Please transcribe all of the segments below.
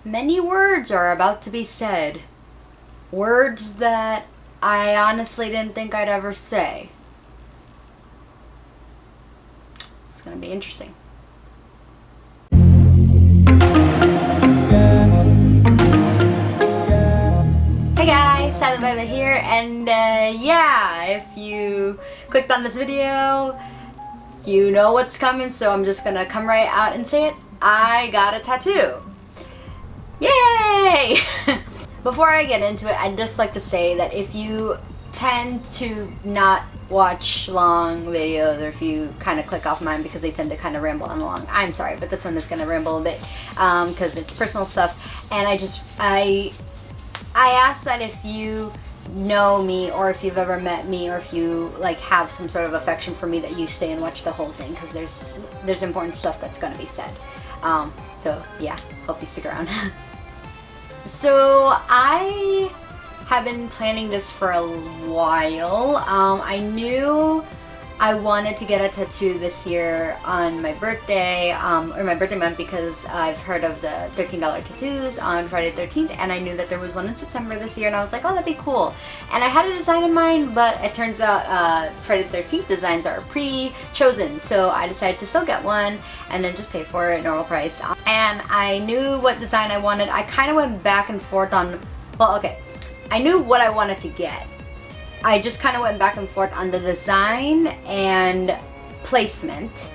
Many words are about to be said. Words that I honestly didn't think I'd ever say. It's gonna be interesting. Hey guys, Silent Violet here, and yeah, if you clicked on this video, you know what's coming, so I'm just gonna come right out and say it. I got a tattoo. Yay! Before I get into it, I'd just like to say that if you tend to not watch long videos, or if you kind of click off mine because they tend to kind of ramble on along, I'm sorry, but this one is going to ramble a bit because it's personal stuff. And I ask that if you know me, or if you've ever met me, or if you like have some sort of affection for me, that you stay and watch the whole thing, because there's important stuff that's going to be said. So yeah, hope you stick around. So I have been planning this for a while. I knew I wanted to get a tattoo this year on my birthday, or my birthday month, because I've heard of the $13 tattoos on Friday the 13th, and I knew that there was one in September this year, and I was like, oh, that'd be cool. And I had a design in mind, but it turns out Friday the 13th designs are pre-chosen, so I decided to still get one and then just pay for it, normal price. And I knew what design I wanted. I kind of went back and forth on, well, okay, I knew what I wanted to get. I just kind of went back and forth on the design and placement.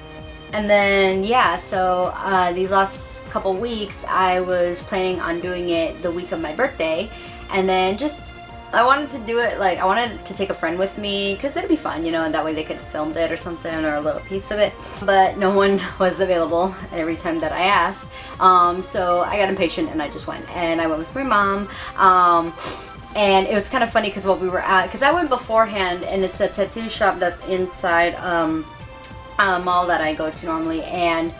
And then, yeah, so these last couple weeks, I was planning on doing it the week of my birthday. And then I wanted to do it, like, I wanted to take a friend with me, because it'd be fun, you know, and that way they could film it or something, or a little piece of it. But no one was available every time that I asked. So I got impatient and I just went. And I went with my mom. And it was kind of funny because what we were at, because I went beforehand, and it's a tattoo shop that's inside a mall that I go to normally, and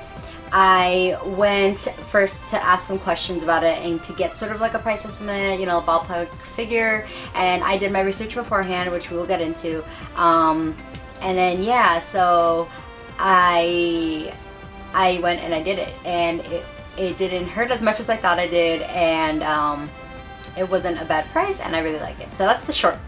I went first to ask some questions about it and to get sort of like a price estimate, you know, a ballpark figure, and I did my research beforehand, which we will get into, and then yeah, so I went and I did it, and it didn't hurt as much as I thought I did, and it wasn't a bad price, and I really like it. So that's the short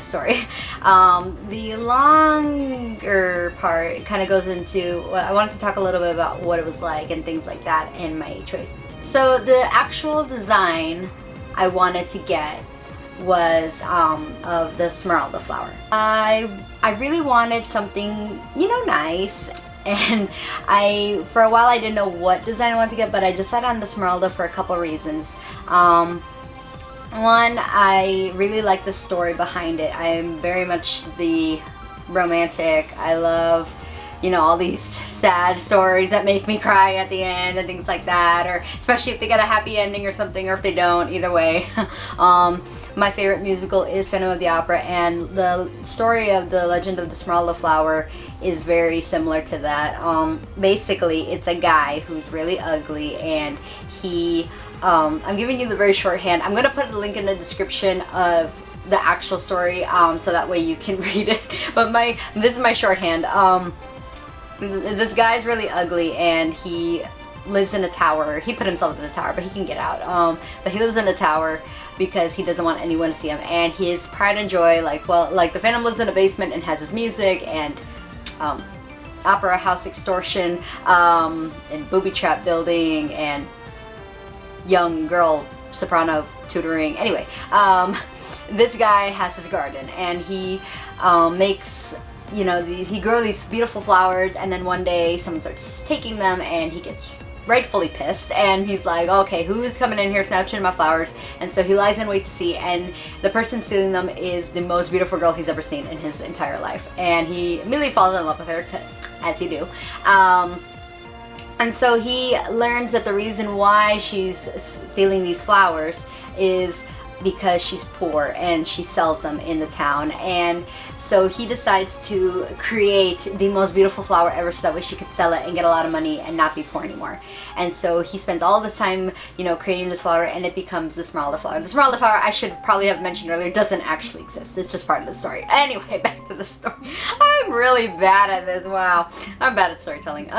story. The longer part kind of goes into, well, I wanted to talk a little bit about what it was like and things like that in my choice. So the actual design I wanted to get was of the Esmeralda flower. I really wanted something, you know, nice. And for a while I didn't know what design I wanted to get, but I decided on the Esmeralda for a couple reasons. One, I really like the story behind it. I am very much the romantic. I love, you know, all these sad stories that make me cry at the end and things like that, or especially if they get a happy ending or something, or if they don't, either way. My favorite musical is Phantom of the Opera, and the story of the Legend of the Esmeralda Flower is very similar to that. Basically, it's a guy who's really ugly, and he I'm giving you the very shorthand. I'm gonna put a link in the description of the actual story, so that way you can read it. But this is my shorthand. This guy's really ugly, and he lives in a tower. He put himself in a tower, but he can get out. But he lives in a tower because he doesn't want anyone to see him. And his pride and joy, like the Phantom lives in a basement and has his music and opera house extortion, and booby trap building, and young girl soprano tutoring. Anyway, this guy has his garden, and he makes, you know, he grows these beautiful flowers, and then one day someone starts taking them, and he gets rightfully pissed, and he's like, okay, who's coming in here snatching my flowers? And so he lies in wait to see, and the person stealing them is the most beautiful girl he's ever seen in his entire life, and he immediately falls in love with her, as you do. And so he learns that the reason why she's stealing these flowers is because she's poor, and she sells them in the town. And so he decides to create the most beautiful flower ever, so that way she could sell it and get a lot of money and not be poor anymore. And so he spends all this time, you know, creating this flower, and it becomes the Esmeralda flower. The Esmeralda flower, I should probably have mentioned earlier, doesn't actually exist. It's just part of the story. Anyway, back to the story. I'm really bad at this. Wow. I'm bad at storytelling.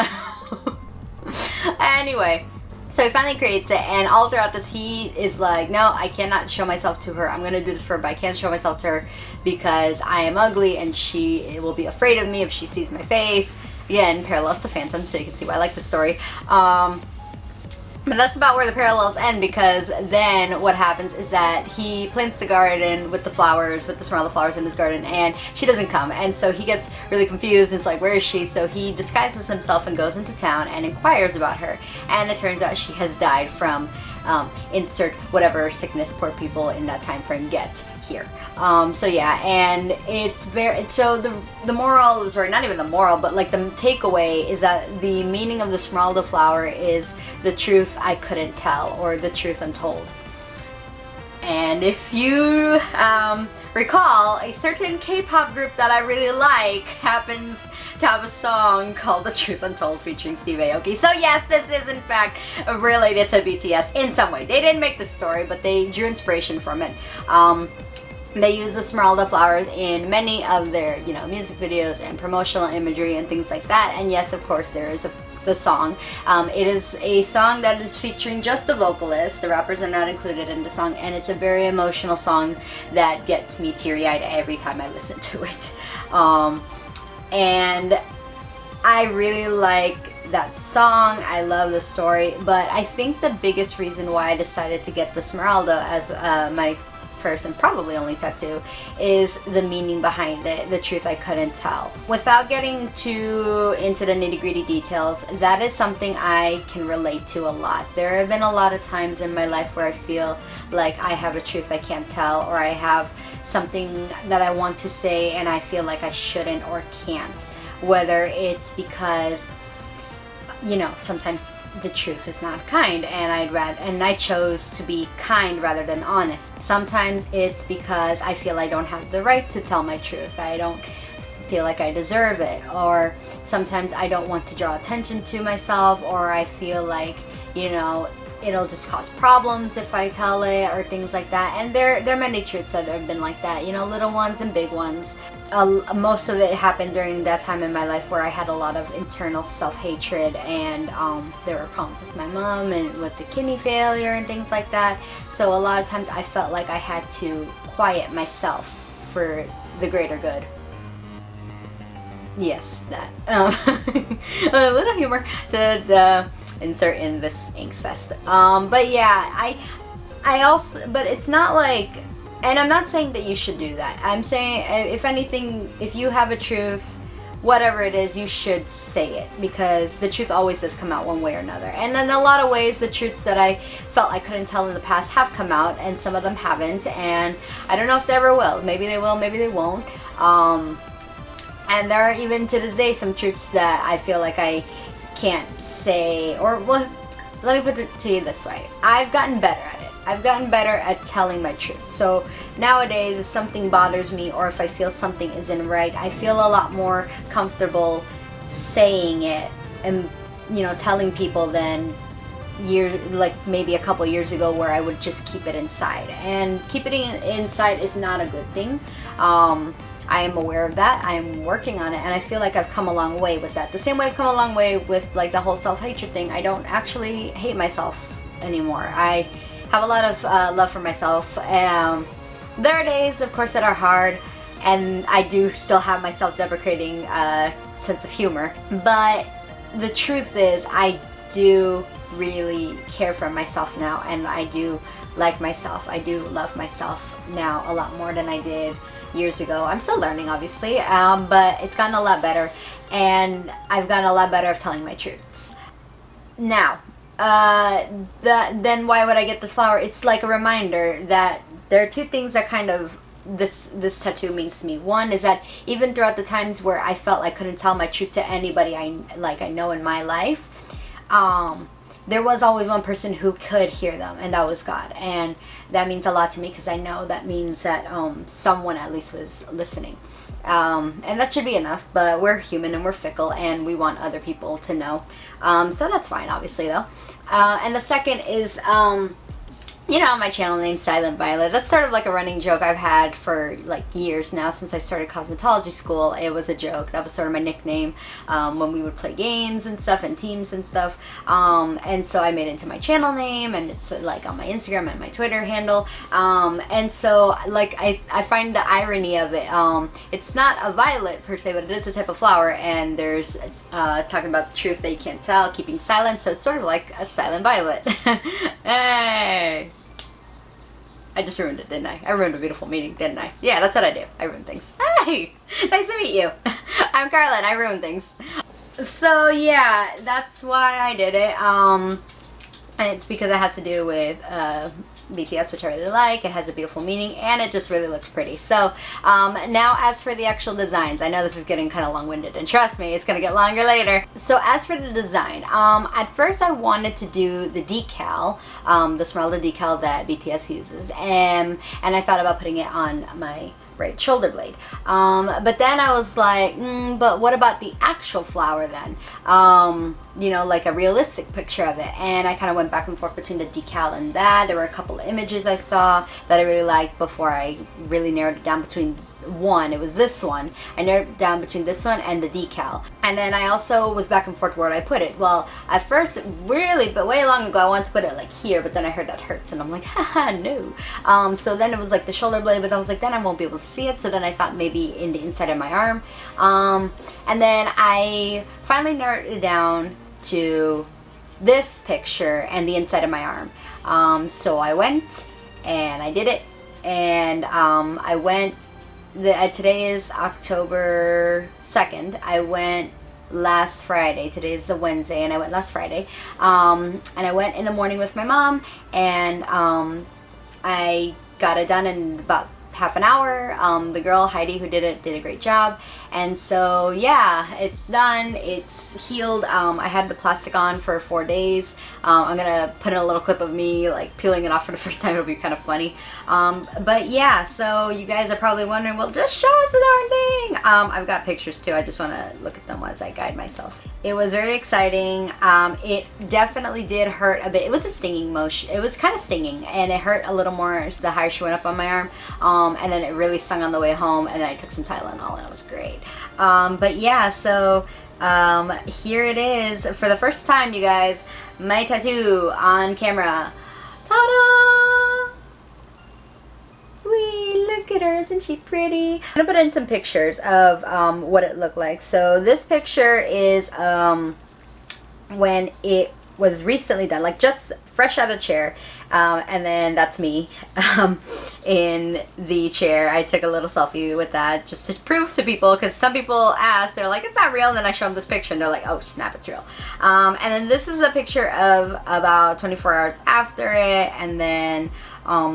Anyway, So he finally creates it, and all throughout this he is like, no, I cannot show myself to her. I'm gonna do this for her, but I can't show myself to her because I am ugly and she will be afraid of me if she sees my face. Again, parallels to Phantom, so you can see why I like this story. But that's about where the parallels end, because then what happens is that he plants the garden with the flowers, with the smell of the flowers in his garden, and she doesn't come. And so he gets really confused and it's like, where is she? So he disguises himself and goes into town and inquires about her. And it turns out she has died from insert whatever sickness poor people in that time frame get here. So yeah, and it's very, so the moral, sorry, not even the moral, but like the takeaway is that the meaning of the Esmeralda flower is the truth I couldn't tell, or the truth untold. And if you recall, a certain K-pop group that I really like happens to have a song called The Truth Untold featuring Steve Aoki. So yes, this is in fact related to BTS in some way. They didn't make the story, but they drew inspiration from it. They use the Esmeralda flowers in many of their, you know, music videos and promotional imagery and things like that. And yes, of course, there is the song. It is a song that is featuring just the vocalist. The rappers are not included in the song, and it's a very emotional song that gets me teary-eyed every time I listen to it. And I really like that song. I love the story, but I think the biggest reason why I decided to get the Esmeralda as my first and probably only tattoo is the meaning behind it, the truth I couldn't tell. Without getting too into the nitty-gritty details, that is something I can relate to a lot. There have been a lot of times in my life where I feel like I have a truth I can't tell, or I have something that I want to say and I feel like I shouldn't or can't. Whether it's because, you know, sometimes the truth is not kind, and I chose to be kind rather than honest. Sometimes it's because I feel I don't have the right to tell my truth. I don't feel like I deserve it, or sometimes I don't want to draw attention to myself, or I feel like, you know, it'll just cause problems if I tell it, or things like that. And there are many truths that have been like that, you know, little ones and big ones. Most of it happened during that time in my life where I had a lot of internal self-hatred, and there were problems with my mom and with the kidney failure and things like that. So a lot of times I felt like I had to quiet myself for the greater good. Yes, that. A little humor to insert in this Inks Fest. But yeah, I also, but it's not like, and I'm not saying that you should do that. I'm saying, if anything, if you have a truth, whatever it is, you should say it, because the truth always does come out one way or another. And in a lot of ways, the truths that I felt I couldn't tell in the past have come out, and some of them haven't, and I don't know if they ever will. Maybe they will, maybe they won't. And there are even to this day some truths that I feel like I can't say, or, well, let me put it to you this way. I've gotten better at it. I've gotten better at telling my truth. So nowadays, if something bothers me, or if I feel something isn't right, I feel a lot more comfortable saying it and, you know, telling people than like maybe a couple years ago, where I would just keep it inside. And keeping it inside is not a good thing. I am aware of that. I am working on it, and I feel like I've come a long way with that. The same way I've come a long way with like the whole self-hatred thing. I don't actually hate myself anymore. I have a lot of love for myself. There are days, of course, that are hard, and I do still have my self-deprecating sense of humor. But the truth is, I do really care for myself now, and I do like myself. I do love myself now a lot more than I did years ago. I'm still learning, obviously, but it's gotten a lot better, and I've gotten a lot better of telling my truths. Now, then why would I get this flower? It's like a reminder that there are two things that kind of this tattoo means to me. One is that even throughout the times where I felt I couldn't tell my truth to anybody I know in my life, there was always one person who could hear them, and that was God. And that means a lot to me, because I know that means that someone at least was listening. And that should be enough, but we're human and we're fickle, and we want other people to know. So that's fine, obviously, though. And the second is, you know, my channel name Silent Violet. That's sort of like a running joke I've had for like years now since I started cosmetology school. It was a joke. That was sort of my nickname when we would play games and stuff and teams and stuff. And so I made it into my channel name, and it's like on my Instagram and my Twitter handle. And so like I find the irony of it. It's not a violet per se, but it is a type of flower, and there's talking about the truth that you can't tell, keeping silent. So it's sort of like a silent violet. Hey! I just ruined it, didn't I? I ruined a beautiful meeting, didn't I? Yeah, that's what I do. I ruin things. Hey! Nice to meet you. I'm Carla and I ruin things. So yeah, that's why I did it. And it's because it has to do with BTS, which I really like. It has a beautiful meaning, and it just really looks pretty. So now as for the actual designs, I know this is getting kind of long-winded, and trust me, it's gonna get longer later. So as for the design, at first I wanted to do the decal, the Smeralda decal that BTS uses, and I thought about putting it on my right shoulder blade. But then I was like, but what about the actual flower then? You know, like a realistic picture of it. And I kind of went back and forth between the decal and that. There were a couple of images I saw that I really liked before I really narrowed it down between one. It was this one. I narrowed it down between this one and the decal. And then I also was back and forth where I put it. Well, at first, really, but way long ago, I wanted to put it like here, but then I heard that hurts, and I'm like, haha, no. So then it was like the shoulder blade, but I was like, then I won't be able to see it. So then I thought maybe in the inside of my arm. And then I finally narrowed it down to this picture and the inside of my arm. So I went and I did it, and I went. Today is October 2nd. I went last Friday. Today is a Wednesday, and I went last Friday. And I went in the morning with my mom, and I got it done in about half an hour. The girl Heidi who did it did a great job, and so yeah, it's done. It's healed. I had the plastic on for 4 days. I'm gonna put in a little clip of me like peeling it off for the first time. It'll be kind of funny. But yeah, so you guys are probably wondering, well, just show us the darn thing. I've got pictures too. I just want to look at them as I guide myself. It was very exciting. It definitely did hurt a bit. It was a stinging motion. It was kind of stinging, and it hurt a little more the higher she went up on my arm. And then it really stung on the way home, and then I took some Tylenol, and it was great. But yeah, so here it is. For the first time, you guys, my tattoo on camera. Ta-da! Wee, look at her, isn't she pretty? I'm gonna put in some pictures of what it looked like. So this picture is when it was recently done, like just fresh out of chair. And then that's me in the chair. I took a little selfie with that just to prove to people, because some people ask, they're like, it's not real, and then I show them this picture and they're like, oh snap, it's real. And then this is a picture of about 24 hours after it, and then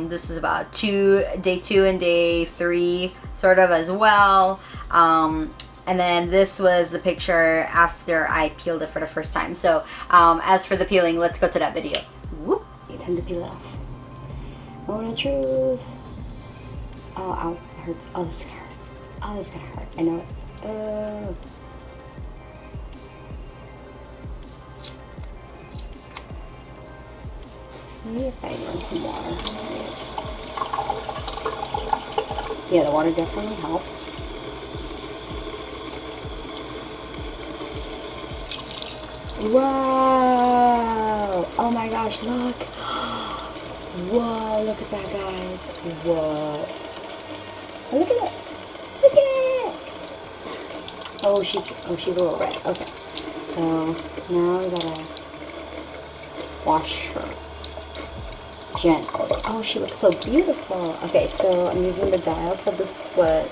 this is about day 2 and day 3 sort of as well. And then this was the picture after I peeled it for the first time. So as for the peeling, let's go to that video. Whoop. Time to peel it off. Moment of truth. Oh, ow, it hurts. Oh, this is gonna hurt. Oh, this is gonna hurt. I know it. Maybe if I run some water. Yeah, the water definitely helps. Whoa! Oh my gosh, look! Whoa, look at that, guys. Whoa. Oh, look at it. Look at it. Oh, she's a little red. Okay. So now we gotta wash her gently. Oh, she looks so beautiful. Okay, so I'm using the dial. So this is what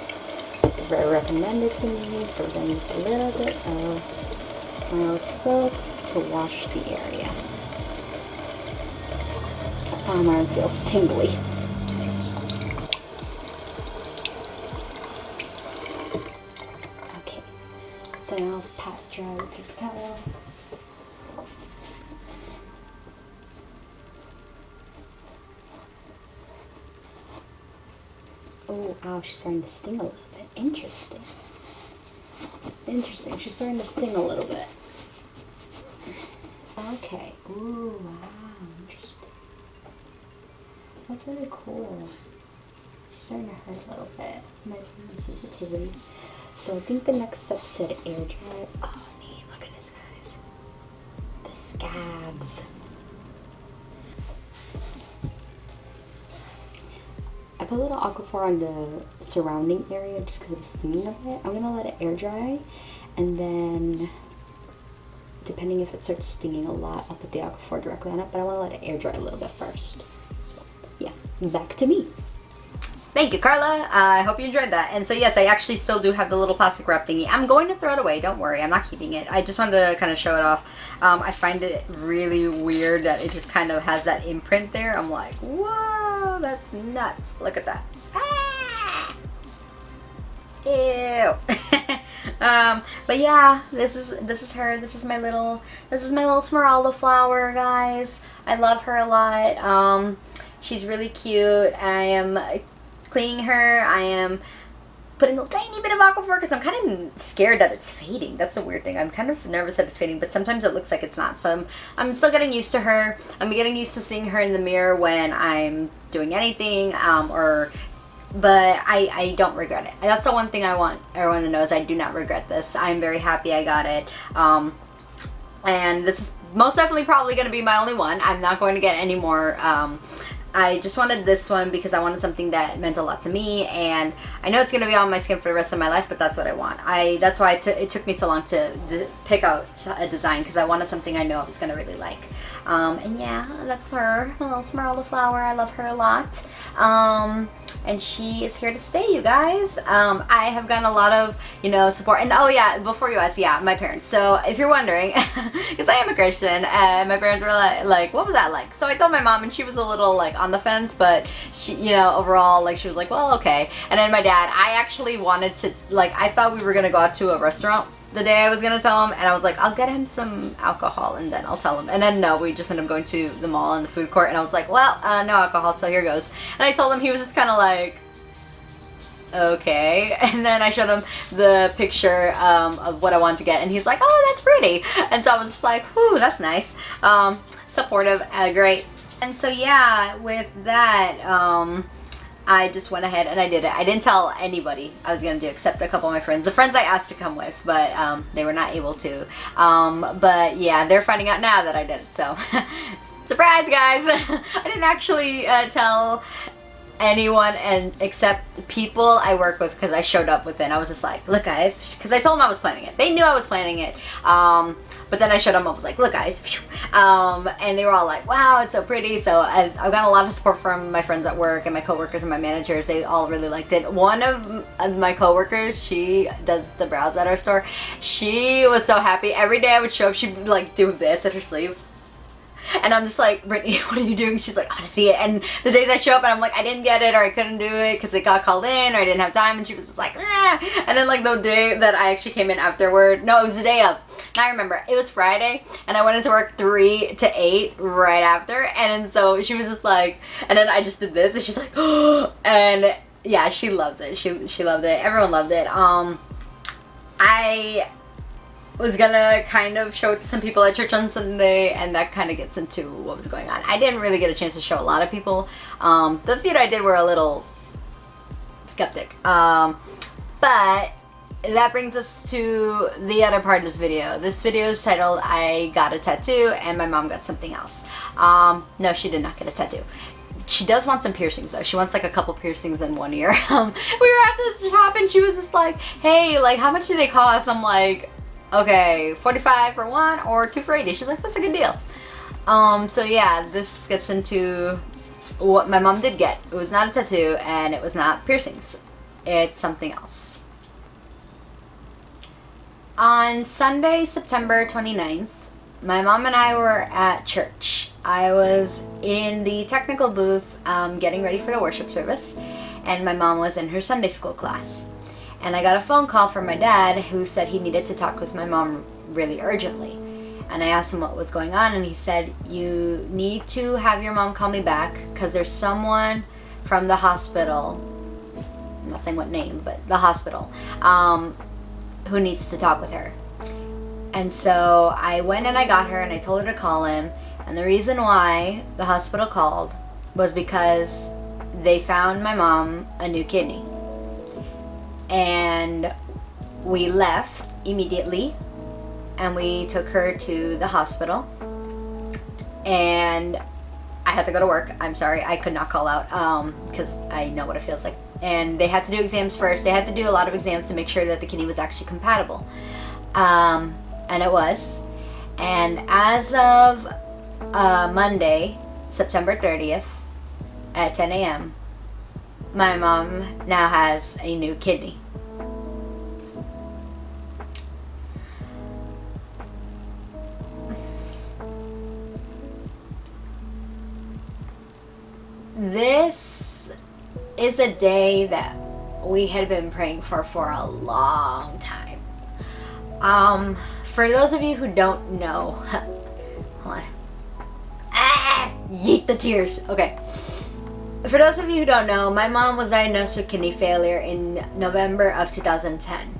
is very recommended to me. So we're gonna use a little bit of mild soap to wash the area. My arm feels tingly. Okay, so now pat dry with paper towel. Oh, ow, she's starting to sting a little bit. Interesting. Interesting, she's starting to sting a little bit. Okay, ooh, wow, interesting. That's really cool. She's starting to hurt a little bit. My sensitivity. So I think the next step said air dry. Oh, neat. Look at this, guys. The scabs. I put a little Aquaphor on the surrounding area just because I'm steaming of it. I'm going to let it air dry, and then depending if it starts stinging a lot, I'll put the Aquaphor directly on it, but I want to let it air dry a little bit first. So yeah, back to me. Thank you, Carla. I hope you enjoyed that. And so yes, I actually still do have the little plastic wrap thingy. I'm going to throw it away, don't worry, I'm not keeping it. I just wanted to kind of show it off. I find it really weird that it just kind of has that imprint there. I'm like, whoa, that's nuts. Look at that. Ah! Ew. But yeah, this is her. This is my little Smeralda flower, guys. I love her a lot. She's really cute. I am cleaning her. I am putting a tiny bit of Aquaphor because I'm kind of scared that it's fading. That's the weird thing. I'm kind of nervous that it's fading, but sometimes it looks like it's not. So I'm still getting used to her. I'm getting used to seeing her in the mirror when I'm doing anything, but I don't regret it. And that's the one thing I want everyone to know is I do not regret this. I'm very happy I got it. And this is most definitely probably going to be my only one. I'm not going to get any more. I just wanted this one because I wanted something that meant a lot to me, and I know it's going to be on my skin for the rest of my life, but that's what I want. That's why it took me so long to pick out a design, because I wanted something I know I was going to really like. And yeah, that's her, a little Smeralda flower. I love her a lot. And she is here to stay, you guys. I have gotten a lot of, support. And oh yeah, before you ask, yeah, my parents. So if you're wondering, because I am a Christian, my parents were like, what was that like? So I told my mom, and she was a little like on the fence, but she, overall, like she was like, well, okay. And then my dad, I actually wanted to, I thought we were gonna go out to a restaurant the day I was gonna tell him, and I was like, I'll get him some alcohol and then I'll tell him. And then no, we just ended up going to the mall and the food court, and I was like, well, no alcohol, so here goes. And I told him, he was just kind of like, okay. And then I showed him the picture of what I wanted to get, and he's like, oh, that's pretty. And so I was just like, whew, that's nice. Supportive, great. And so yeah, with that, I just went ahead and I did it. I didn't tell anybody I was going to do, except a couple of my friends. The friends I asked to come with, but they were not able to. But yeah, they're finding out now that I did it, so surprise, guys. I didn't actually tell anyone except people I work with, because I showed up with it. And I was just like, look, guys, because I told them I was planning it. They knew I was planning it. But then I showed them, I was like, look, guys. And they were all like, wow, it's so pretty. So I've got a lot of support from my friends at work and my coworkers and my managers. They all really liked it. One of my coworkers, she does the brows at our store. She was so happy. Every day I would show up, she'd like do this at her sleeve. And I'm just like, Brittany, what are you doing? She's like, I want to see it. And the days I show up and I'm like, I didn't get it, or I couldn't do it because it got called in, or I didn't have time, and she was just like, ah. And then like the day that I actually came in afterward, no, it was the day of. Now I remember, it was Friday, and I went into work 3 to 8 right after, and so she was just like, and then I just did this, and she's like, oh, and yeah, she loves it. She loved it. Everyone loved it. I was gonna kind of show it to some people at church on Sunday, and that kind of gets into what was going on. I didn't really get a chance to show a lot of people. The few I did were a little skeptic. But that brings us to the other part of this video. This video is titled, I Got a Tattoo and My Mom Got Something Else. No, she did not get a tattoo. She does want some piercings though. She wants like a couple piercings in one ear. We were at this shop and she was just like, hey, like how much do they cost? I'm like, okay, 45 for one or 2 for 80. She's like, that's a good deal. So yeah, this gets into what my mom did get. It was not a tattoo and it was not piercings. It's something else. On Sunday, September 29th, my mom and I were at church. I was in the technical booth getting ready for the worship service, and my mom was in her Sunday school class. And I got a phone call from my dad who said he needed to talk with my mom really urgently. And I asked him what was going on, and he said, you need to have your mom call me back because there's someone from the hospital, I'm not saying what name, but the hospital, who needs to talk with her. And so I went and I got her and I told her to call him. And the reason why the hospital called was because they found my mom a new kidney. And we left immediately and we took her to the hospital. And I had to go to work. I'm sorry, I could not call out because I know what it feels like. And they had to do exams first. They had to do a lot of exams to make sure that the kidney was actually compatible. And it was. And as of Monday, September 30th at 10 a.m., my mom now has a new kidney. This is a day that we had been praying for a long time. For those of you who don't know, hold on. Yeet the tears. Okay. For those of you who don't know, my mom was diagnosed with kidney failure in November of 2010.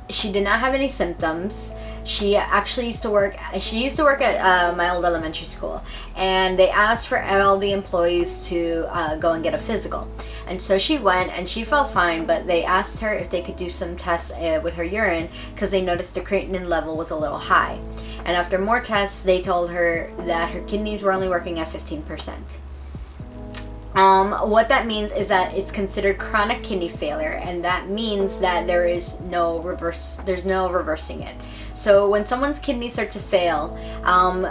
She did not have any symptoms. She actually used to work at my old elementary school, and they asked for all the employees to go and get a physical. And so she went and she felt fine, but they asked her if they could do some tests with her urine because they noticed the creatinine level was a little high. And after more tests, they told her that her kidneys were only working at 15%. What that means is that it's considered chronic kidney failure, and that means that there's no reversing it. So when someone's kidneys start to fail,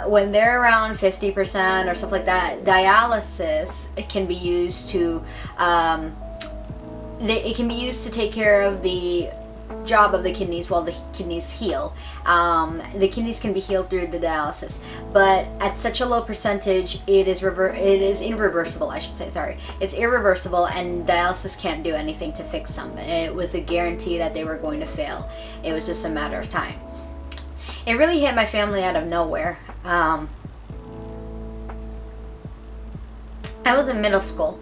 when they're around 50% or stuff like that, dialysis, it can be used to take care of the job of the kidneys while the kidneys heal. The kidneys can be healed through the dialysis, but at such a low percentage, it is irreversible. I should say, sorry, it's irreversible, and dialysis can't do anything to fix them. It was a guarantee that they were going to fail. It was just a matter of time. It really hit my family out of nowhere. I was in middle school.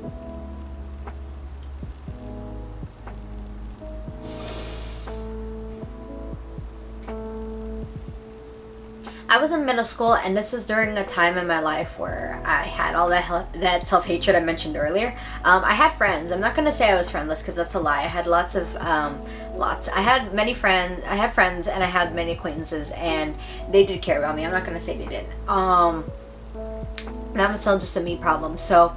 I was in middle school, and this was during a time in my life where I had all that self-hatred I mentioned earlier. I had friends. I'm not going to say I was friendless because that's a lie. I had lots. I had many friends. I had friends and I had many acquaintances, and they did care about me. I'm not going to say they didn't. That was still just a me problem. So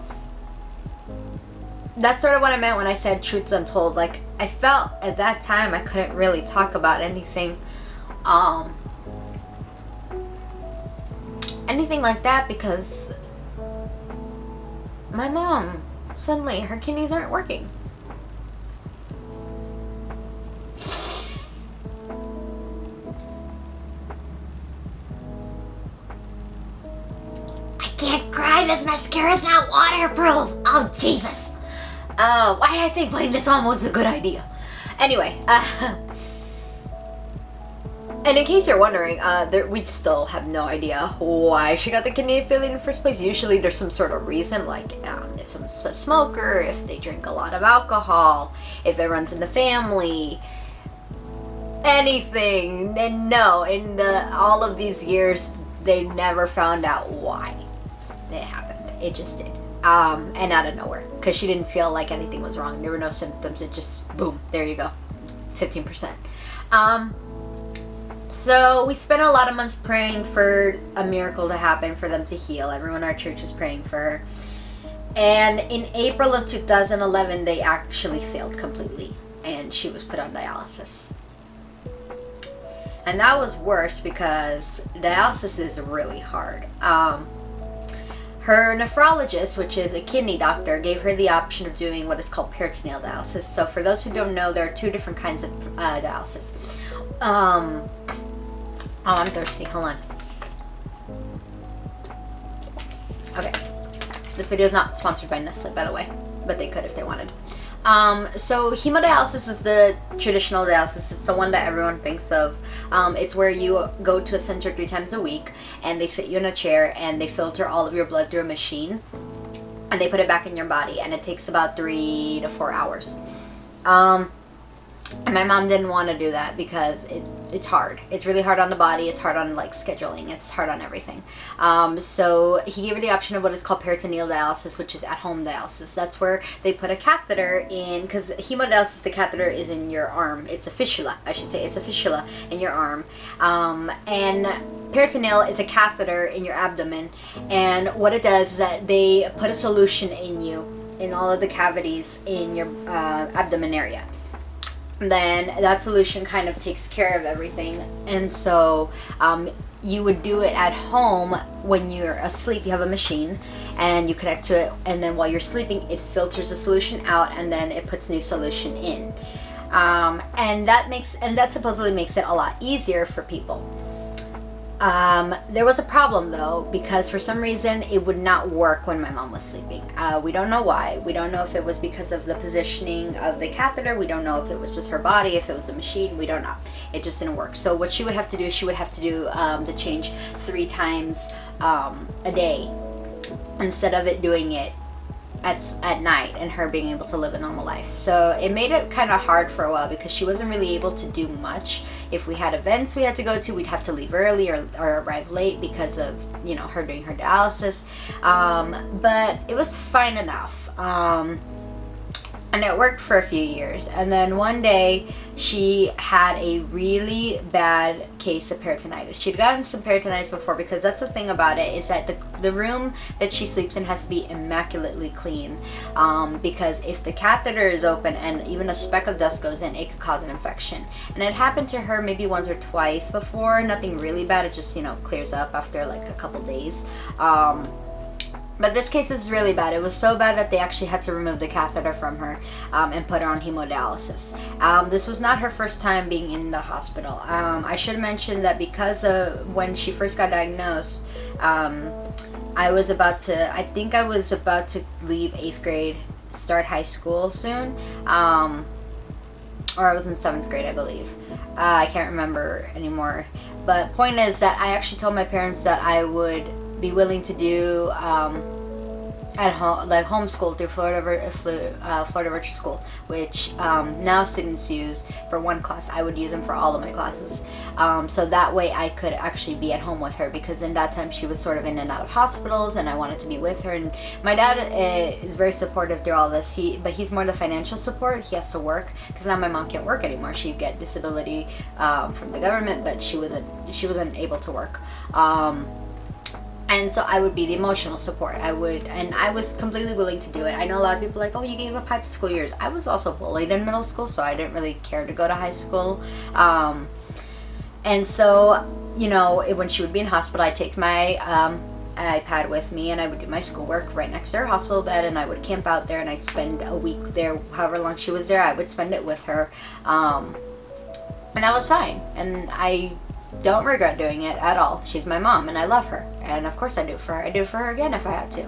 that's sort of what I meant when I said truths untold. Like, I felt at that time I couldn't really talk about anything like that because my mom, suddenly her kidneys aren't working. I can't cry, this mascara's not waterproof. Oh Jesus. Why did I think playing this on was a good idea? Anyway, and in case you're wondering, we still have no idea why she got the kidney failure in the first place. Usually there's some sort of reason, like if someone's a smoker, if they drink a lot of alcohol, if it runs in the family, anything. And no, in all of these years, they never found out why it happened. It just did. And out of nowhere, because she didn't feel like anything was wrong. There were no symptoms. It just, boom, there you go, 15%. So we spent a lot of months praying for a miracle to happen, for them to heal. Everyone in our church was praying for her. And in April of 2011, they actually failed completely, and she was put on dialysis. And that was worse because dialysis is really hard. Her nephrologist, which is a kidney doctor, gave her the option of doing what is called peritoneal dialysis. So for those who don't know, there are two different kinds of dialysis. Oh, I'm thirsty. Hold on. Okay. This video is not sponsored by Nestle, by the way, but they could if they wanted. So hemodialysis is the traditional dialysis. It's the one that everyone thinks of. It's where you go to a center 3 times a week, and they sit you in a chair, and they filter all of your blood through a machine, and they put it back in your body, and it takes about 3 to 4 hours. And my mom didn't want to do that because it's hard. It's really hard on the body. It's hard on like scheduling. It's hard on everything. So he gave her the option of what is called peritoneal dialysis, which is at-home dialysis. That's where they put a catheter in, because hemodialysis, the catheter is in your arm. It's a fistula, I should say. It's a fistula in your arm. And peritoneal is a catheter in your abdomen. And what it does is that they put a solution in you, in all of the cavities in your abdomen area. Then that solution kind of takes care of everything. And so you would do it at home when you're asleep. You have a machine and you connect to it, and then while you're sleeping it filters the solution out and then it puts new solution in. And that supposedly makes it a lot easier for people. There was a problem though, because for some reason it would not work when my mom was sleeping. We don't know why. We don't know if it was because of the positioning of the catheter. We don't know if it was just her body, if it was the machine. We don't know. It just didn't work. So what she would have to do, the change 3 times a day, instead of it doing it at night and her being able to live a normal life. So it made it kind of hard for a while because she wasn't really able to do much. If we had events we had to go to, we'd have to leave early or arrive late because of, you know, her doing her dialysis. But it was fine enough. And it worked for a few years. And then one day she had a really bad case of peritonitis. She'd gotten some peritonitis before, because that's the thing about it, is that the room that she sleeps in has to be immaculately clean. Because if the catheter is open and even a speck of dust goes in, it could cause an infection. And it happened to her maybe once or twice before. Nothing really bad. It just, you know, clears up after like a couple days. But this case was really bad. It was so bad that they actually had to remove the catheter from her and put her on hemodialysis. This was not her first time being in the hospital. I should mention that because of when she first got diagnosed, I think I was about to leave 8th grade, start high school soon. Or I was in 7th grade, I believe. I can't remember anymore. But point is that I actually told my parents that I would be willing to do at home, like homeschool through Florida Virtual School, which now students use for one class. I would use them for all of my classes, so that way I could actually be at home with her, because in that time she was sort of in and out of hospitals and I wanted to be with her. And my dad is very supportive through all this. But he's more the financial support. He has to work, because now my mom can't work anymore. She'd get disability from the government, but she wasn't able to work. And so I would be the emotional support. I was completely willing to do it. I know a lot of people are like, oh, you gave up high school years. I was also bullied in middle school, so I didn't really care to go to high school. And so, you know, when she would be in hospital, I'd take my iPad with me and I would do my schoolwork right next to her hospital bed, and I would camp out there and I'd spend a week there. However long she was there, I would spend it with her. And that was fine. And I don't regret doing it at all. She's my mom and I love her, and of course I do it for her. I do it for her again if I had to.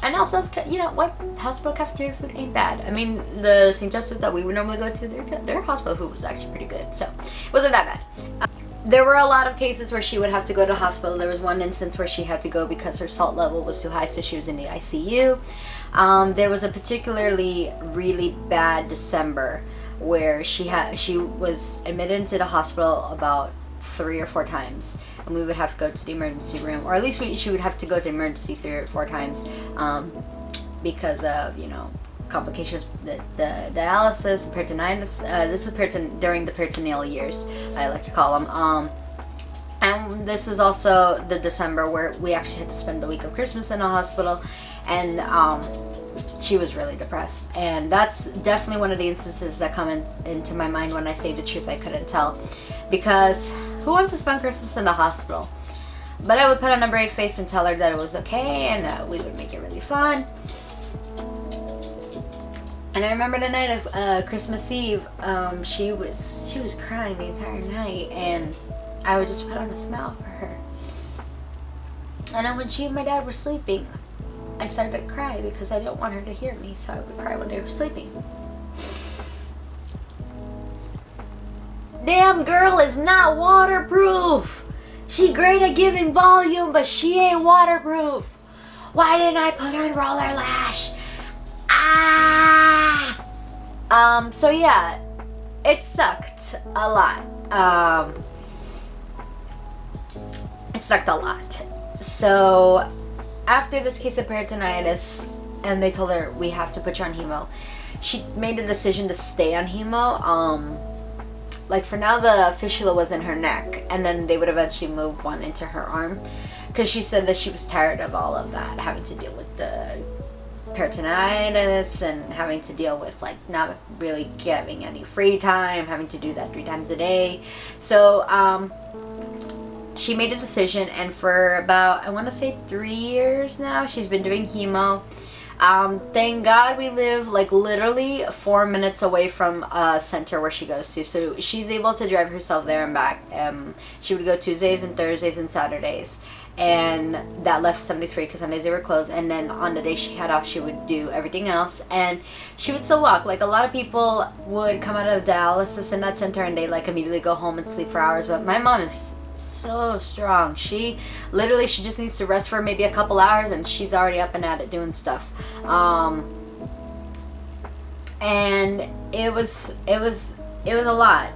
And also, you know what, hospital cafeteria food ain't bad. I mean, the St. Joseph's that we would normally go to, their hospital food was actually pretty good, so it wasn't that bad. There were a lot of cases where she would have to go to hospital. There was one instance where she had to go because her salt level was too high, so she was in the ICU. There was a particularly really bad December where she was admitted into the hospital about 3 or 4 times, and we would have to go to the emergency room, or at least she would have to go to the emergency 3 or 4 times because of, you know, complications, the dialysis, the peritonitis. This was during the peritoneal years, I like to call them. And this was also the December where we actually had to spend the week of Christmas in a hospital, and she was really depressed. And that's definitely one of the instances that come into my mind when I say the truth I couldn't tell, because who wants to spend Christmas in the hospital? But I would put on a brave face and tell her that it was okay, and that we would make it really fun. And I remember the night of Christmas Eve, she was crying the entire night, and I would just put on a smile for her. And then when she and my dad were sleeping, I started to cry because I didn't want her to hear me, so I would cry when they were sleeping. Damn girl is not waterproof. She great at giving volume, but she ain't waterproof. Why didn't I put on roller lash? So yeah, it sucked a lot. It sucked a lot. So after this case of peritonitis, and they told her, we have to put you on hemo, she made the decision to stay on hemo. Like for now, the fistula was in her neck, and then they would eventually move one into her arm, because she said that she was tired of all of that, having to deal with the peritonitis and having to deal with like not really getting any free time, having to do that 3 times a day. So she made a decision, and for about, I want to say 3 years now, she's been doing hemo. Thank God we live like literally 4 minutes away from a center where she goes to, so she's able to drive herself there and back. She would go Tuesdays and Thursdays and Saturdays, and that left Sundays free because Sundays they were closed, and then on the day she had off she would do everything else, and she would still walk. Like a lot of people would come out of dialysis in that center and they like immediately go home and sleep for hours, but my mom is so strong. She just needs to rest for maybe a couple hours and she's already up and at it doing stuff. And it was a lot.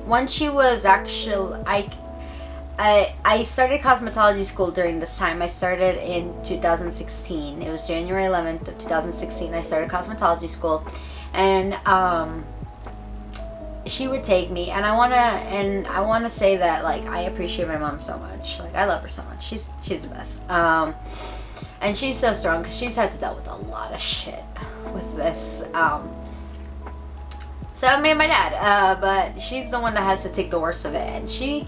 Once she was actually, I started cosmetology school during this time. I started in 2016. It was January 11th of 2016. I started cosmetology school, and she would take me, and I wanna say that like I appreciate my mom so much. Like I love her so much. She's the best. And she's so strong because she's had to deal with a lot of shit with this. So me and my dad, but she's the one that has to take the worst of it, and she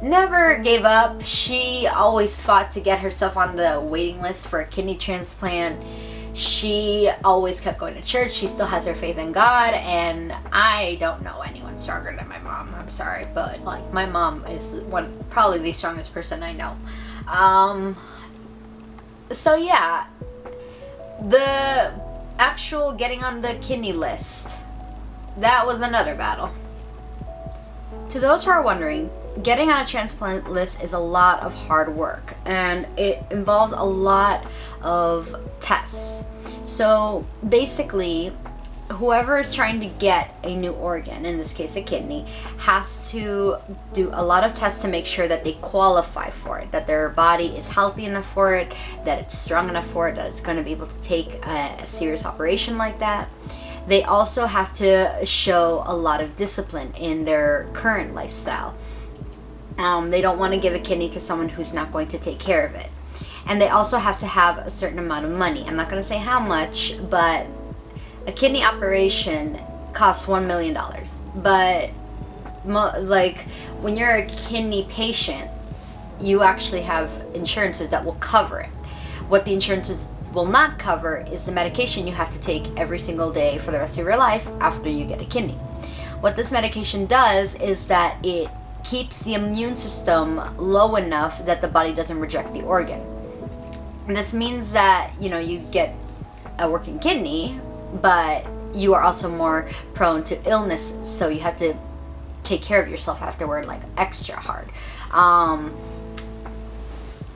never gave up. She always fought to get herself on the waiting list for a kidney transplant. She always kept going to church. She still has her faith in God, and I don't know anyone stronger than my mom. I'm sorry, but like my mom is probably the strongest person I know. So yeah, the actual getting on the kidney list, that was another battle. To those who are wondering, getting on a transplant list is a lot of hard work, and it involves a lot of tests. So basically, whoever is trying to get a new organ, in this case a kidney, has to do a lot of tests to make sure that they qualify for it, that their body is healthy enough for it, that it's strong enough for it, that it's going to be able to take a serious operation like that. They also have to show a lot of discipline in their current lifestyle. They don't want to give a kidney to someone who's not going to take care of it. And they also have to have a certain amount of money. I'm not going to say how much, but a kidney operation costs $1 million. But like when you're a kidney patient, you actually have insurances that will cover it. What the insurances will not cover is the medication you have to take every single day for the rest of your life after you get a kidney. What this medication does is that it keeps the immune system low enough that the body doesn't reject the organ. And this means that, you know, you get a working kidney, but you are also more prone to illnesses, so you have to take care of yourself afterward, like extra hard.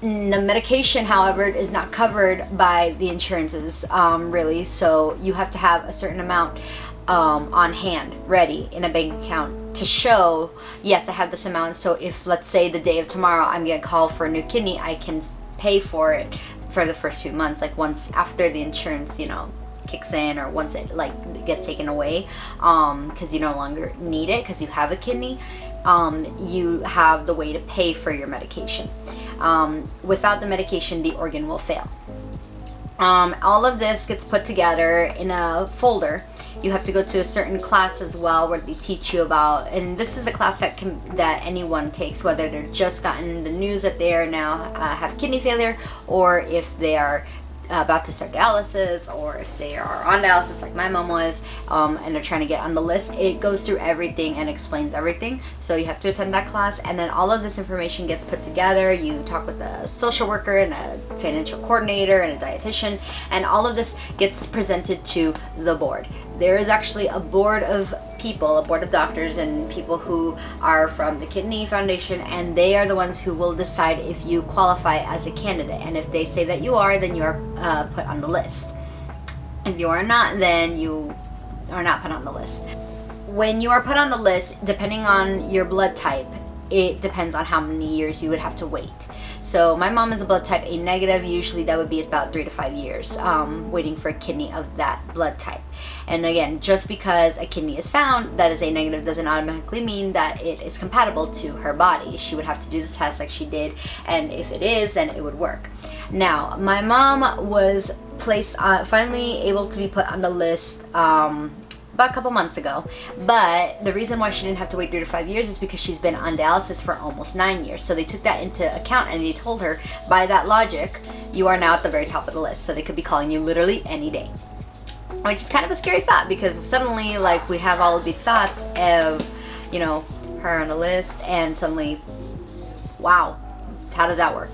The medication, however, is not covered by the insurances, really, so you have to have a certain amount on hand, ready in a bank account to show, yes, I have this amount, so if, let's say, the day of tomorrow I'm getting called for a new kidney, I can pay for it for the first few months, like once after the insurance, you know, kicks in, or once it like gets taken away, because you no longer need it because you have a kidney, you have the way to pay for your medication. Without the medication, the organ will fail. All of this gets put together in a folder. You have to go to a certain class as well where they teach you about, and this is a class that anyone takes, whether they're just gotten the news that they are now have kidney failure, or if they are about to start dialysis, or if they are on dialysis like my mom was, and they're trying to get on the list. It goes through everything and explains everything, so you have to attend that class, and then all of this information gets put together. You talk with a social worker and a financial coordinator and a dietitian, and all of this gets presented to the board. There is actually a board of people, a board of doctors and people who are from the Kidney Foundation, and they are the ones who will decide if you qualify as a candidate. And if they say that you are, then you are put on the list. If you are not, then you are not put on the list. when you are put on the list, depending on your blood type, it depends on how many years you would have to wait. So my mom is a blood type A negative. Usually that would be about 3 to 5 years waiting for a kidney of that blood type. And again, just because a kidney is found that is A negative doesn't automatically mean that it is compatible to her body. She would have to do the test like she did, and if it is, then it would work. Now, my mom was placed finally able to be put on the list about a couple months ago, but the reason why she didn't have to wait 3 to 5 years is because she's been on dialysis for almost 9 years. So they took that into account, and they told her, by that logic, you are now at the very top of the list, so they could be calling you literally any day, which is kind of a scary thought, because suddenly, like, we have all of these thoughts of, you know, her on the list, and suddenly, wow, how does that work?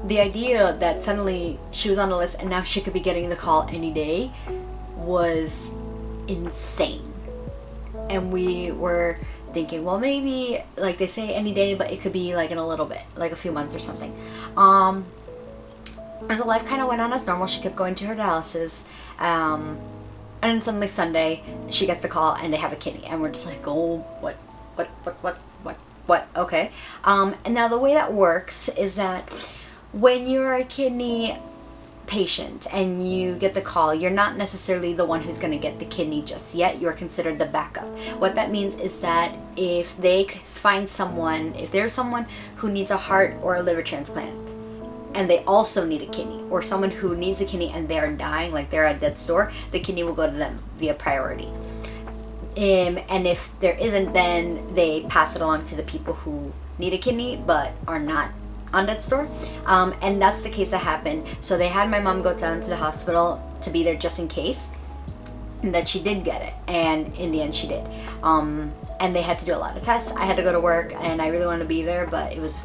The idea that suddenly she was on the list and now she could be getting the call any day was insane. And we were thinking, well, maybe, like, they say any day, but it could be like in a little bit, like a few months or something. As life kind of went on as normal, she kept going to her dialysis, and then suddenly Sunday she gets the call and they have a kidney, and we're just like, oh, what, okay. And now the way that works is that when you're a kidney patient and you get the call, you're not necessarily the one who's going to get the kidney just yet. You're considered the backup. What that means is that if they find someone, if there's someone who needs a heart or a liver transplant and they also need a kidney, or someone who needs a kidney and they are dying, like they're at death's door, the kidney will go to them via priority. And if there isn't, then they pass it along to the people who need a kidney but are not on death's door. And that's the case that happened. So they had my mom go down to the hospital to be there just in case, and that she did get it, and in the end she did. And they had to do a lot of tests. I had to go to work, and I really wanted to be there, but it was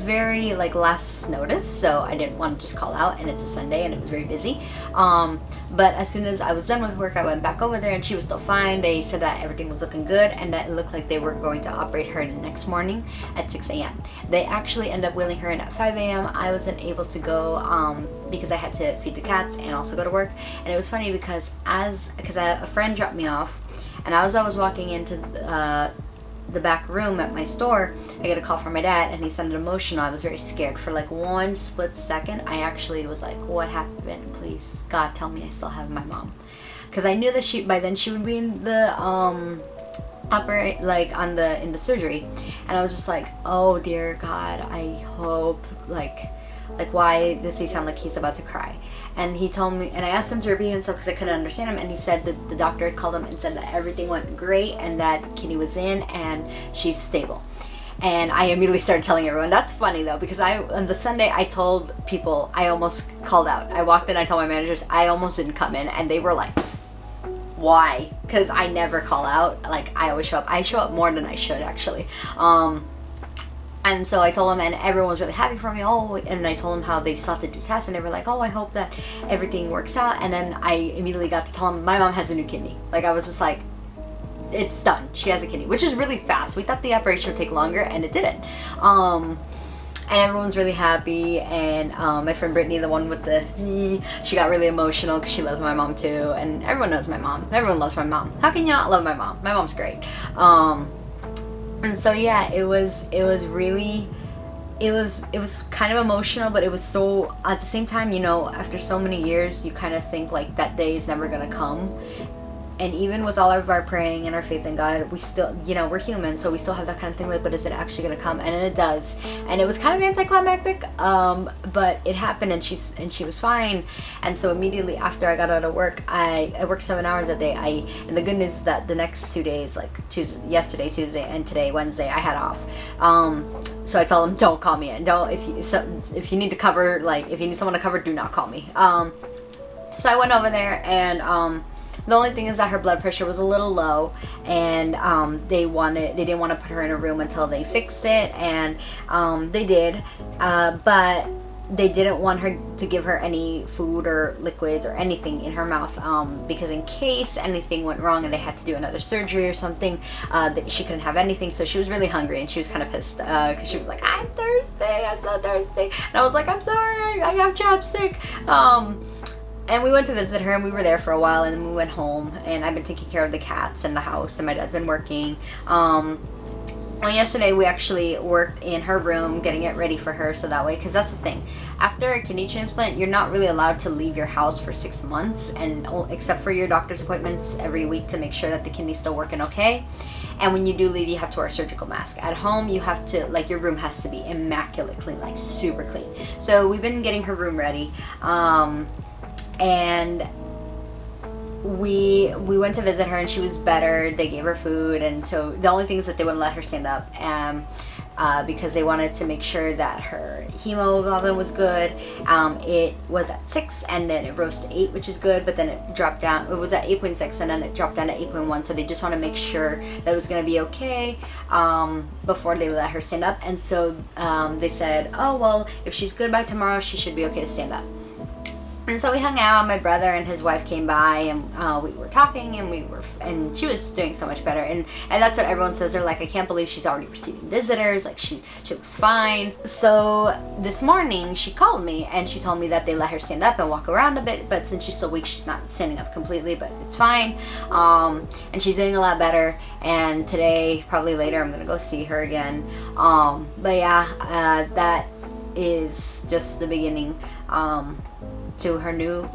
very like last notice, so I didn't want to just call out, and it's a Sunday and it was very busy. But as soon as I was done with work, I went back over there and she was still fine. They said that everything was looking good and that it looked like they were going to operate her the next morning at 6 a.m. They actually ended up wheeling her in at 5 a.m. I wasn't able to go because I had to feed the cats and also go to work. And it was funny because a friend dropped me off, and as I was walking into the back room at my store, I get a call from my dad, and he sounded emotional. I was very scared. For like one split second, I actually was like, what happened? Please, God, tell me I still have my mom. Because I knew that by then she would be in the in the surgery, and I was just like, oh dear God, I hope, like why does he sound like he's about to cry? And he told me, and I asked him to repeat himself because I couldn't understand him, and he said that the doctor had called him and said that everything went great and that kidney was in and she's stable. And I immediately started telling everyone. That's funny though, because on the Sunday I told people, I almost called out. I walked in, I told my managers I almost didn't come in, and they were like, why? Because I never call out. Like, I always show up. I show up more than I should, actually. And so I told them, and everyone was really happy for me. And I told them how they still have to do tests, and they were like, oh, I hope that everything works out. And then I immediately got to tell them my mom has a new kidney. Like, I was just like, it's done. She has a kidney, which is really fast. We thought the operation would take longer, and it didn't. And everyone was really happy. And my friend Brittany, the one with the knee, she got really emotional because she loves my mom too. And everyone knows my mom. Everyone loves my mom. How can you not love my mom? My mom's great. And so yeah, it was kind of emotional, but it was so, at the same time, you know, after so many years, you kind of think like that day is never gonna come. And even with all of our praying and our faith in God, we still, you know, we're human, so we still have that kind of thing, like, but is it actually gonna come? And it does. And it was kind of anticlimactic, but it happened, and she was fine. And so immediately after I got out of work, I worked 7 hours a day. And the good news is that the next 2 days, like yesterday, Tuesday, and today, Wednesday, I had off. So I told them, don't call me in. If you need to cover, like, if you need someone to cover, do not call me. So I went over there, and the only thing is that her blood pressure was a little low, and they didn't want to put her in a room until they fixed it, and they did, but they didn't want her to give her any food or liquids or anything in her mouth, because in case anything went wrong and they had to do another surgery or something, she couldn't have anything. So she was really hungry, and she was kind of pissed because she was like, I'm thirsty, I'm so thirsty. And I was like, I'm sorry, I have chopstick. And we went to visit her, and we were there for a while, and then we went home, and I've been taking care of the cats and the house, and my dad's been working. Well, yesterday we actually worked in her room getting it ready for her, so that way, because that's the thing, after a kidney transplant you're not really allowed to leave your house for 6 months, and except for your doctor's appointments every week to make sure that the kidney's still working okay. And when you do leave, you have to wear a surgical mask. At home, you have to, like, your room has to be immaculate clean, like super clean. So we've been getting her room ready, and we went to visit her, and she was better. They gave her food, and so the only thing is that they wouldn't let her stand up, because they wanted to make sure that her hemoglobin was good. It was at 6, and then it rose to 8, which is good, but then it dropped down. It was at 8.6, and then it dropped down to 8.1, so they just want to make sure that it was going to be okay before they let her stand up. And so they said, oh well, if she's good by tomorrow, she should be okay to stand up. And so we hung out. My brother and his wife came by, and we were talking, and she was doing so much better. And that's what everyone says. They're like, I can't believe she's already receiving visitors. Like, she looks fine. So this morning she called me, and she told me that they let her stand up and walk around a bit. But since she's still weak, she's not standing up completely, but it's fine. And she's doing a lot better. And today, probably later, I'm gonna go see her again. But yeah, that is just the beginning. To her new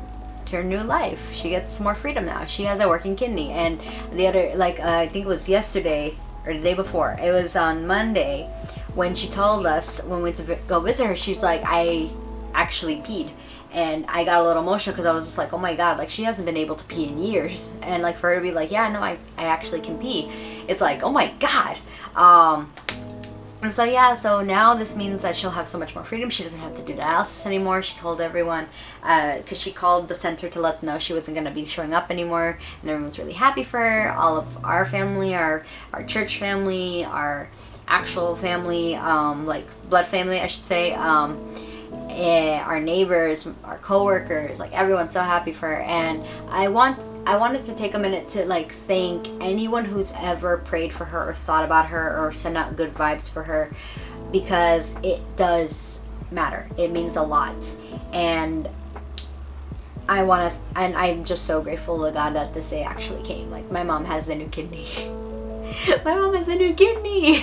life. She gets more freedom now. She has a working kidney. And the other, like, I think it was yesterday or the day before, it was on Monday, when she told us when we went to go visit her, she's like, I actually peed. And I got a little emotional because I was just like, oh my god, like, she hasn't been able to pee in years. And like, for her to be like, yeah, no, I actually can pee, it's like, oh my god. And so yeah, so now this means that she'll have so much more freedom. She doesn't have to do dialysis anymore. She told everyone, because she called the center to let them know she wasn't going to be showing up anymore, and everyone was really happy for her. All of our family, our church family, our actual family, like blood family, I should say, our neighbors, our co-workers, like, everyone's so happy for her. And I wanted to take a minute to, like, thank anyone who's ever prayed for her or thought about her or sent out good vibes for her, because it does matter. It means a lot. And I'm just so grateful to God that this day actually came. Like, my mom has a new kidney. My mom has a new kidney.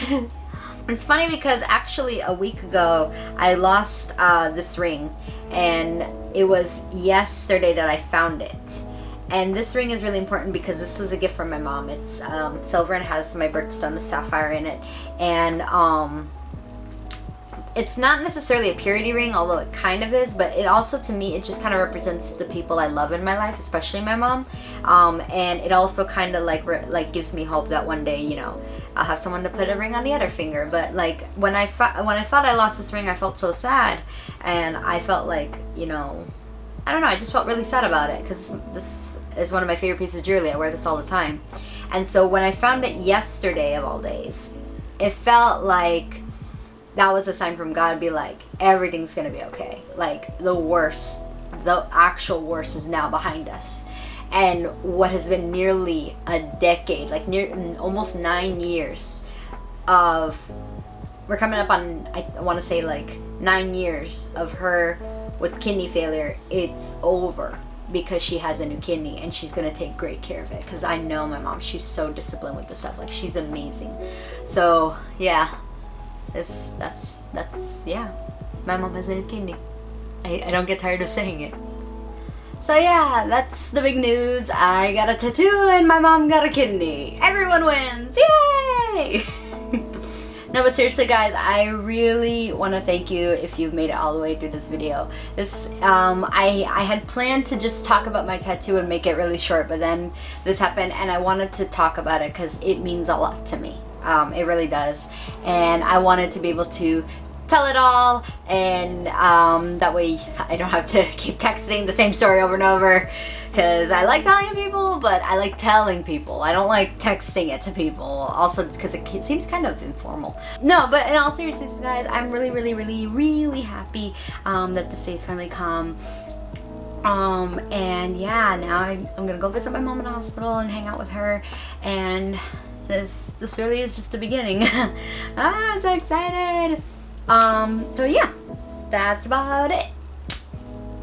It's funny because actually a week ago I lost this ring, and it was yesterday that I found it. And this ring is really important because this was a gift from my mom. It's silver and has my birthstone, the sapphire, in it. And it's not necessarily a purity ring, although it kind of is, but it also, to me, it just kind of represents the people I love in my life, especially my mom. And it also kind of like gives me hope that one day, you know, I'll have someone to put a ring on the other finger. But like, when I thought I lost this ring, I felt so sad, and I felt like, you know, I don't know, I just felt really sad about it, because this is one of my favorite pieces of jewelry. I wear this all the time. And so when I found it yesterday, of all days, it felt like that was a sign from God, be like, everything's gonna be okay. Like, the worst, the actual worst is now behind us. And what has been nearly a decade, like almost 9 years of, we're coming up on, I want to say like 9 years of her with kidney failure, it's over, because she has a new kidney, and she's gonna take great care of it. Because I know my mom, she's so disciplined with this stuff. Like, she's amazing. So yeah, that's yeah, my mom has a new kidney. I don't get tired of saying it. So yeah, that's the big news. I got a tattoo and my mom got a kidney. Everyone wins, yay! No, but seriously guys, I really want to thank you if you've made it all the way through this video. I had planned to just talk about my tattoo and make it really short, but then this happened, and I wanted to talk about it because it means a lot to me. It really does. And I wanted to be able to tell it all, and that way I don't have to keep texting the same story over and over, because I like telling people, but I like telling people. I don't like texting it to people, also because it seems kind of informal. No, but in all seriousness guys, I'm really happy that this day's finally come. And yeah, now I'm gonna go visit my mom in the hospital and hang out with her, and this really is just the beginning. I'm so excited. So yeah, that's about it.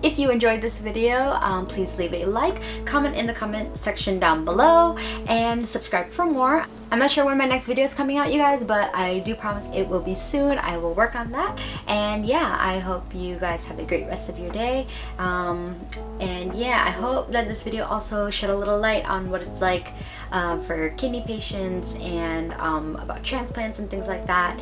If you enjoyed this video, please leave a like, comment in the comment section down below, and subscribe for more. I'm not sure when my next video is coming out, you guys, but I do promise it will be soon. I will work on that. And yeah, I hope you guys have a great rest of your day. And yeah, I hope that this video also shed a little light on what it's like for kidney patients and about transplants and things like that.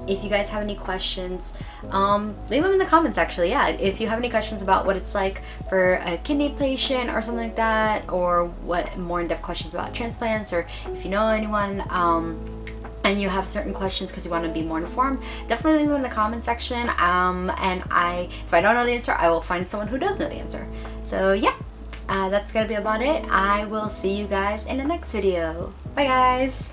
If you guys have any questions, leave them in the comments actually. Yeah, if you have any questions about what it's like for a kidney patient or something like that, or what more in-depth questions about transplants, or if you know anyone and you have certain questions because you want to be more informed, definitely leave them in the comment section. And if I don't know the answer, I will find someone who does know the answer. So yeah, that's gonna be about it. I will see you guys in the next video. Bye guys.